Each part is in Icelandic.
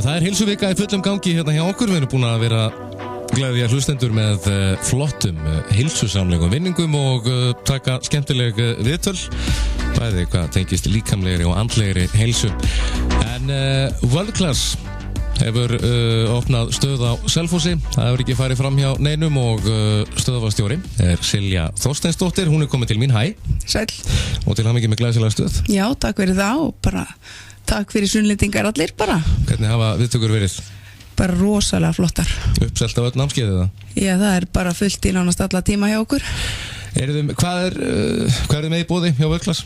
Það heilsuvika í fullum gangi hérna hjá okkur. Við erum búin að vera gleðja hlustendur með flottum heilsusamlegum vinningum og taka skemmtileg viðtöl. Bæði hvað tengist líkamlegri og andlegri heilsu. En World Class hefur opnað stöð á Selfossi. Það hefur ekki farið fram hjá neinum og stöðvarstjóri Silja Þorsteinsdóttir. Hún komin til mín, hæ. Sæll. Og til hamingju með glæsilega stöð. Já, takk fyrir það og bara takk fyrir sunnlendingar allir bara. Hvernig hafa viðtökur verið? Bara rosalega flottar. Uppselt á öll námskeiðið það? Já, það bara fullt í nánast alla tíma hjá okkur. Hvað er með í boði hjá World Class?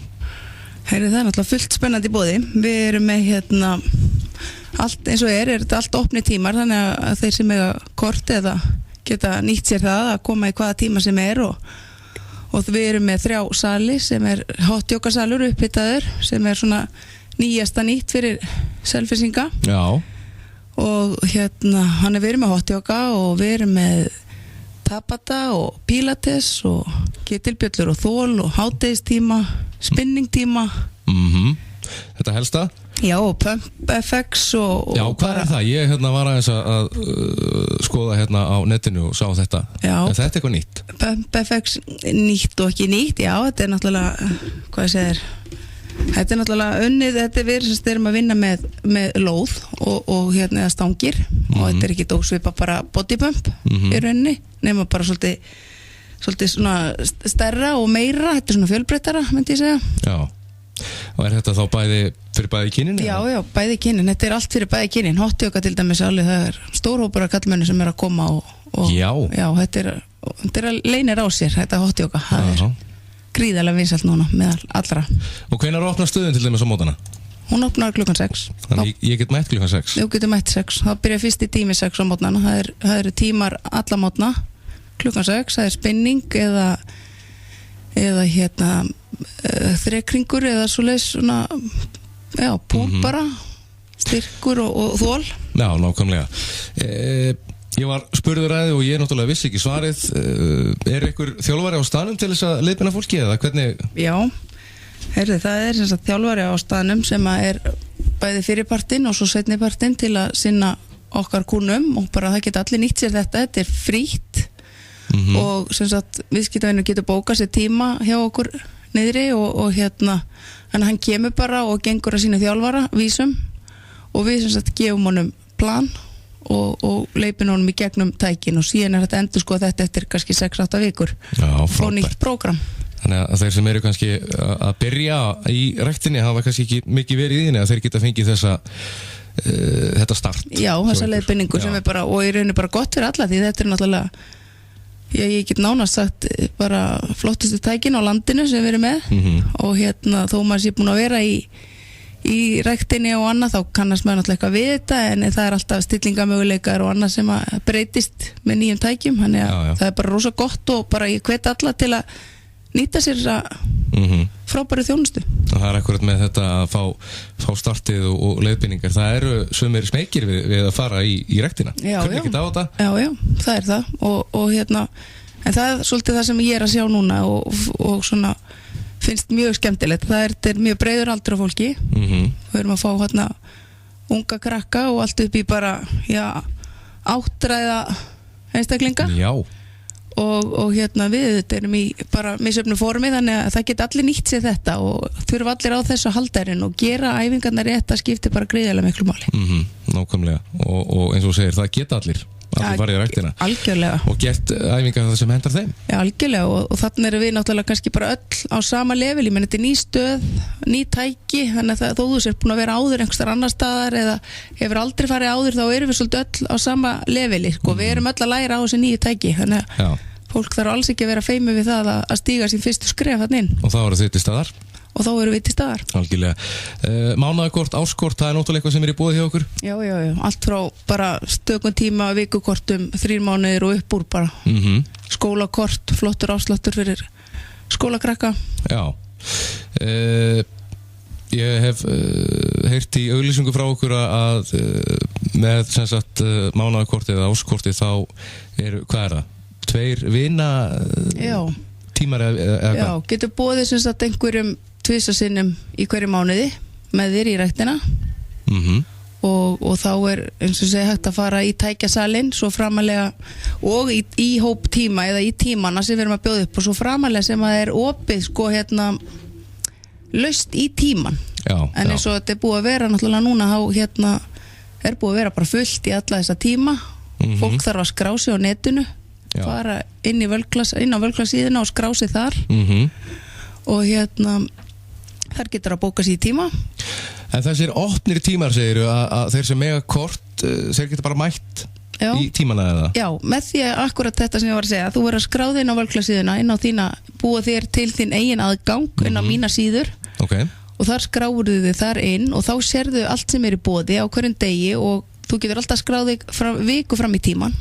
Það náttúrulega fullt spennandi í boði. Við erum með allt eins og þetta allt opni tímar, þannig að þeir sem eiga kort eða geta nýtt sér það að koma í hvaða tíma sem og við erum með 3 sali sem hot yoga salur upphitaður sem svona nýjasta nýtt fyrir selfisinga. Já. Og hann við erum með hot yoga og við erum með tabata og pilates og ketilbjöllur og þól og hádegistíma, spinningtíma. Þetta helsta? Já, og pump FX og já, hvað það? Ég var aðeins að skoða á netinu og sá þetta. Já. Er þetta eitthvað nýtt? Pump FX nýtt og ekki nýtt, já, þetta náttúrulega, hvað ég segir, þetta náttúrulega unnið, við erum að vinna með lóð og eða stangir og þetta ekki ósvipa bara bodypump í rauninni, nema bara svolítið svona stærra og meira, þetta svona fjölbreyttara, myndi ég segja. Já. Og þetta þá fyrir bæði kynin? Já, bæði kynin, þetta allt fyrir bæði kynin. Hot yoga til dæmis alveg, það stórhópur af kallmenni sem að koma og já, þetta leynir á sér, þetta hot yoga, það gríðarlega vinsælt núna meðal allra. Og hvenær opnar stöðin til dæmis á mótana? Hún opnar klukkan 6. Þannig ég get mætt klukkan 6? Þú getur mætt 6. Það byrja fyrsti tími 6 á mótnana. Það eru tímar alla mótna. Klukkan 6, það spinning eða þrekringur eða svoleiðis svona, já, púl bara, styrkur og þól. Já, nákvæmlega. Ég var spurður að þið og ég náttúrulega vissi ekki svarið. Einhver þjálfari á staðnum til þess að leiðbeina fólki eða hvernig? Já, það sem sagt þjálfari á staðnum sem bæði fyrirpartinn og svo seinnipartinn til að sinna okkar kúnum og bara það geta allir nýtt sér þetta frítt og sem sagt viðskiptavinur getur bókað sér tíma hjá okkur niðri og en hann kemur bara og gengur að sína þjálfara vísum og við sem sagt gefum honum plan og leipin honum í gegnum tækin og síðan þetta endur þetta eftir kannski 6-8 vikur. Já, og nýtt prógram. Þannig að þeir sem eru kannski að byrja í ræktinni hafa kannski ekki mikið verið í þinni að þeir geta fengið þetta start. Já, þessa leiðbeiningu sem bara, og í rauninu bara gott fyrir alla því þetta náttúrulega, ég get nánast sagt bara flottustu tækin á landinu sem við erum með og þó maður sé búin að vera í ræktinni og annað þá kannast maður náttúrulega eitthvað við þetta en það alltaf stillingamöguleikar og annað sem að breytist með nýjum tækjum þannig að það bara rosa gott og bara ég hvet alla til að nýta sér frábæru þjónustu. Það akkurat með þetta að fá startið og leiðbeiningar, það eru sumir smekir við að fara í ræktina. Hvernig ekki það á þetta? Já, það það og en það svolítið það sem ég að sjá núna og svona finnst mjög skemmtilegt. Það mjög breiður aldur á fólki. Við erum að fá unga krakka og allt upp í bara, áttræða einstaklinga. Já. Og við erum í bara misjöfnu formi þannig að það geta allir nýtt sér þetta og þurfa allir á þessu haldarinn og gera æfingarnar rétt að skipti bara gríðarlega miklu máli. Nákvæmlega. Og eins og segir, það geta allir farið í ræktina. Algjörlega. Og gert æfingar það sem hendar þeim. Já, algjörlega og þannig erum við náttúrulega kannski bara öll á sama level, ég menn þetta ný stöð, ný tæki, þannig að þó þú sér búin að vera áður einhverstaðar annar staðar eða hefur aldrei farið áður þá erum við svolítið öll á sama leveli, við erum öll að læra á þessi nýju tæki, þannig að fólk þarf alls ekki að vera feimið við það að stíga sín fyrstu skref þarna inn. Og þá eru þið til staðar? Og þá eru við til staðar. Algjörlega. Mánaðarkort, áskort, það náttúrulega eitthvað sem í boði hjá okkur? Já. Allt frá bara stökum tíma, vikukortum, 3 mánuðir og upp úr bara. Skólakort, flottur afsláttur fyrir skólakrakka. Já. Ég hef heyrt í auglýsingu frá okkur að með sem sagt mánaðarkorti eða áskorti þá hvað það? 2 vina tímar eða já, getur boðið sem sagt einhverjum 2 sinnum í hverju mánuði með þér í ræktina og þá eins og segja hægt að fara í tækjasalinn svo framalega og í hóp tíma eða í tímana sem við erum að bjóða upp og svo framalega sem að opið sko laust í tíman en eins og þetta búið að vera náttúrulega núna þá búið að vera bara fullt í alla þessa tíma fólk þarf að skrá sig á netinu fara inn á völklassíðuna og skrá sig þar og þar getur að bóka sig í tíma. En þessir opnir tímar segir að þeir sem mega kort þeir getur bara mætt í tímana eða? Já, með því að akkurat þetta sem ég var að segja þú verður að skráða inn á völklassíðuna inn á þína, búa þér til þín eigin aðgang inn á mína síður og þar skráður þið þar inn og þá sérðu allt sem í boði á hverjum degi og þú getur alltaf skráðið viku fram í tíman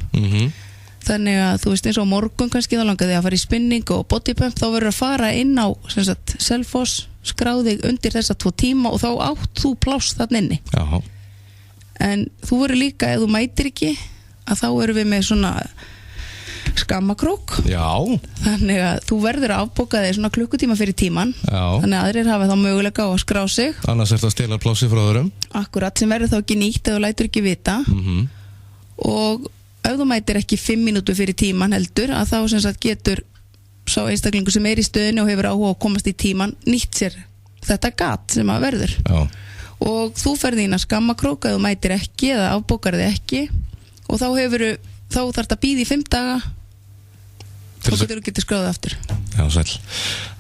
þannig að þú veist eins og morgun kannski þá langar þig að fara í spinning og bodypump þá verður að fara inn á Selfoss skráðið undir þessa 2 tíma og þá átt þú pláss þarna inni en þú verður líka ef þú mætir ekki að þá erum við með svona skammakrók þannig að þú verður að afbóka þig svona klukkutíma fyrir tíman þannig að aðrir hafa þá möguleika á að skrá sig annars það að stela plássi frá öðrum akkurat sem verður þá ekki nýtt eða þú lætur ekki vita og ef þú mætir ekki 5 mínútur fyrir tíman heldur að þá sem sagt getur sá einstaklingu sem í stöðinu og hefur áhuga að komast í tíman nýtt sér þetta gat sem að verður og þú ferð inn að skammakrók ef þú mætir ekki eða afbókar þig ekki og þá þarf þetta að bíða í 5 daga og getur skráðið aftur Já, sæll.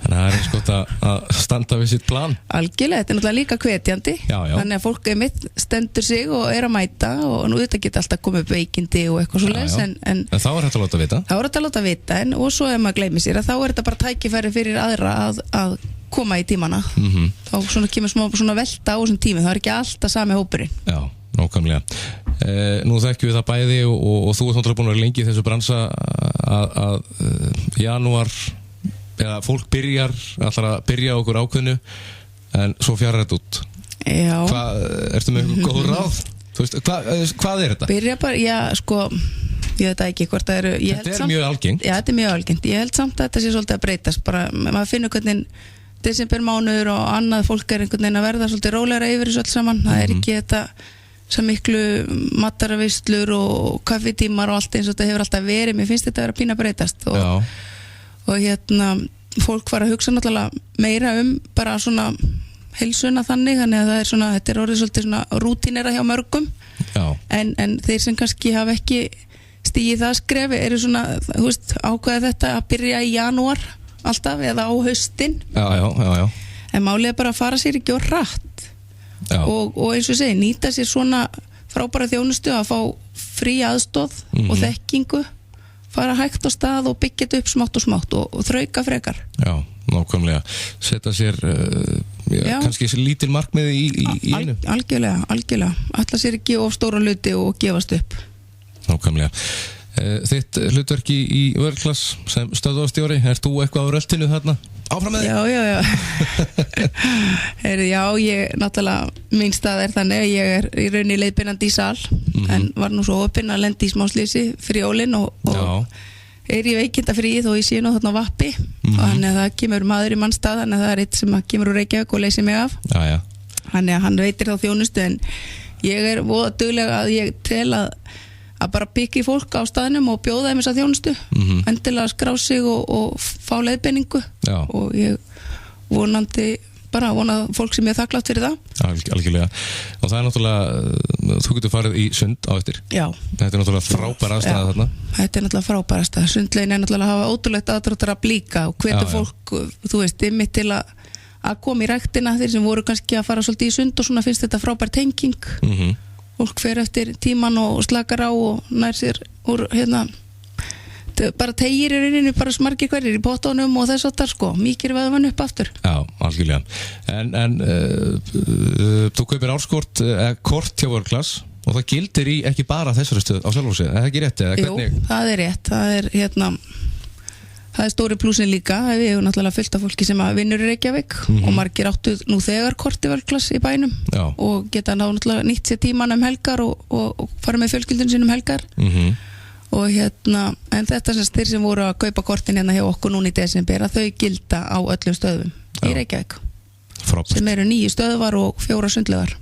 Þannig að það eins gott að standa við sitt plan Algjörlega, þetta náttúrulega líka hvetjandi þannig að fólk mitt stendur sig og að mæta og nú þetta geta alltaf komið upp veikindi og eitthvað svoleiðis en þá hægt að láta vita þá hægt að láta vita og svo ef maður gleymi sér að þá þetta bara tækifæri fyrir aðra að koma í tímana þá svona kemur smá svona velta á þessum tími það ekki alltaf sami hópurinn Já, nákvæmlega Nú þekkjum við það bæði og þú ert náttúrulega búin að vera lengi í þessu bransa að janúar eða fólk ætlar að byrja okkur ákveðnu en svo fjarar þetta út Já Ertu með eitthvað góð ráð? Þú veist, hvað þetta? Byrja bara, já, sko ég veit ekki hvort það Þetta mjög algengt Já, þetta mjög algengt Ég held samt að þetta sé svolítið að breytast bara, maður finnur hvernig desembermánuður og annað fólk einhvern veginn að verða svolítið rólegra yfir þessu öll saman það ekki þetta svo miklu mataravistlur og kaffitímar og allt eins og þetta hefur alltaf verið mér finnst þetta að vera pína að breytast og fólk var að hugsa náttúrulega meira bara svona heilsuna þannig að það svona, þetta orðið svolítið svona rútínera hjá mörgum en þeir sem kannski hafa ekki stigið það skref svona, þú veist, ákveða þetta að byrja í janúar alltaf eða á haustin en málið bara að fara sér ekki og hratt og eins og segi, nýta sér svona frábæra þjónustu að fá frí aðstoð og þekkingu fara hægt á stað og byggja þetta upp smátt og smátt og þrauka frekar Já, nákvæmlega setja sér kannski lítil markmið í einu Algjörlega ætla sér ekki of stóra hluti og gefast upp Nákvæmlega Þitt hlutverki í vörklass sem stöðvarstjóri, þú eitthvað á röltinu þarna? Áfram með þig? Já, ég náttúrulega, mín stað þannig að ég í rauninni leiðbeinandi í sal en var nú svo opinn að lendi í smá slysi fyrir jólin og í veikindafríi þó ég sé nú þarna á vappi þannig að það kemur maður í mannstað þannig að það eitt sem kemur úr Reykjavík og leysir mig af þannig að hann veitir þá þjónustu en ég voða duglega að ég tel að bara byggja fólk á staðnum og bjóða þeim þessa þjónustu endilega skrá sig og fá leiðbeiningu og ég vonandi bara vona fólk sem er þakklátt fyrir það Algjörlega og það náttúrulega þú getur farið í sund á eftir Þetta náttúrulega frábæra aðstæða þarna Þetta náttúrulega frábæra aðstæða sundlegin náttúrulega að hafa ótrúlegt aðdráttar að blíka og hvetur fólk, þú veist, ymmið til að koma í ræktina þeir sem voru kannski að fara svolítið í sund og svona finnst þetta frábær tenging fólk fer eftir tíman og slakar á og nær sér úr bara tegir í rauninni bara smargir hverjir í pottónum og þess að það mikið veðvann upp aftur Já, algjörlega en þú kaupir árskort kort hjá vörklass og það gildir í ekki bara þessari stöð á Selfossi, er það ekki rétt? Jú, það er rétt það er stóri plúsin líka við hefum náttúrulega fullt af fólki sem vinnur í Reykjavík og margir áttu nú þegar korti vörklass í bænum og geta náttúrulega nýtt sér tíman helgar og fara með fjölskyldun sínum helgar og en þetta þeir sem voru að kaupa kortin hjá okkur núna í desember að þau gilda á öllum stöðum í Reykjavík sem eru 9 stöðvar og 4 sundlaugar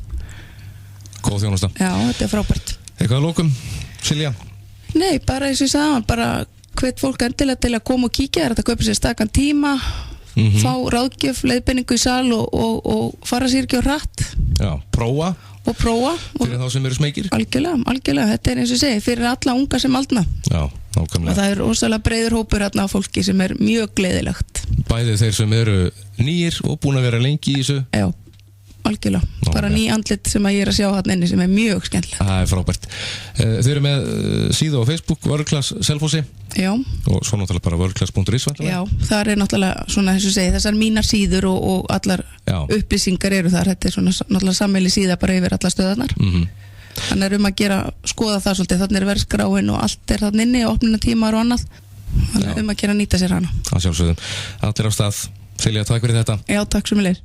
góð þjónusta. Já, þetta frábært. Eitthvað að lokum, Silja? Nei, bara eins og ég sagði, bara hvet fólk endilega til að koma og kíkja, þetta kaupa sér stakan tíma, fá ráðgjöf, leiðbeiningu í sal og fara sér ekki á hratt. Já, prófa. Fyrir þá sem eru smekir. Algjörlega, þetta eins og ég segi, fyrir alla unga sem aldna. Já, nákvæmlega. Og það rosalega breiður hópur hérna á fólki sem mjög gleðilegt. Bæði þeir sem eru nýir og búin að vera lengi í þessu. Já, algjörlega. Bara ný andlit sem ég að sjá hérna inni sem mjög skemmtilega. Það frábært. Þau eru með síðu á Facebook, World-Class Selfossi. Já. Og svo náttúrulega bara worldclass.is. Já, það náttúrulega svona þess að segja, þessar mínar síður og allar upplýsingar eru þar. Þetta svona náttúrulega sammeili síða bara yfir allar stöðarnar. Þannig að gera, skoða það svolítið. Þannig verðskráin og allt þannig inni, opnunatímar og annað. Þannig að gera nýta sér hana. Að sjálfsögðu. Allir á stað. Silja, takk fyrir þetta. Já, takk sömuleiðis.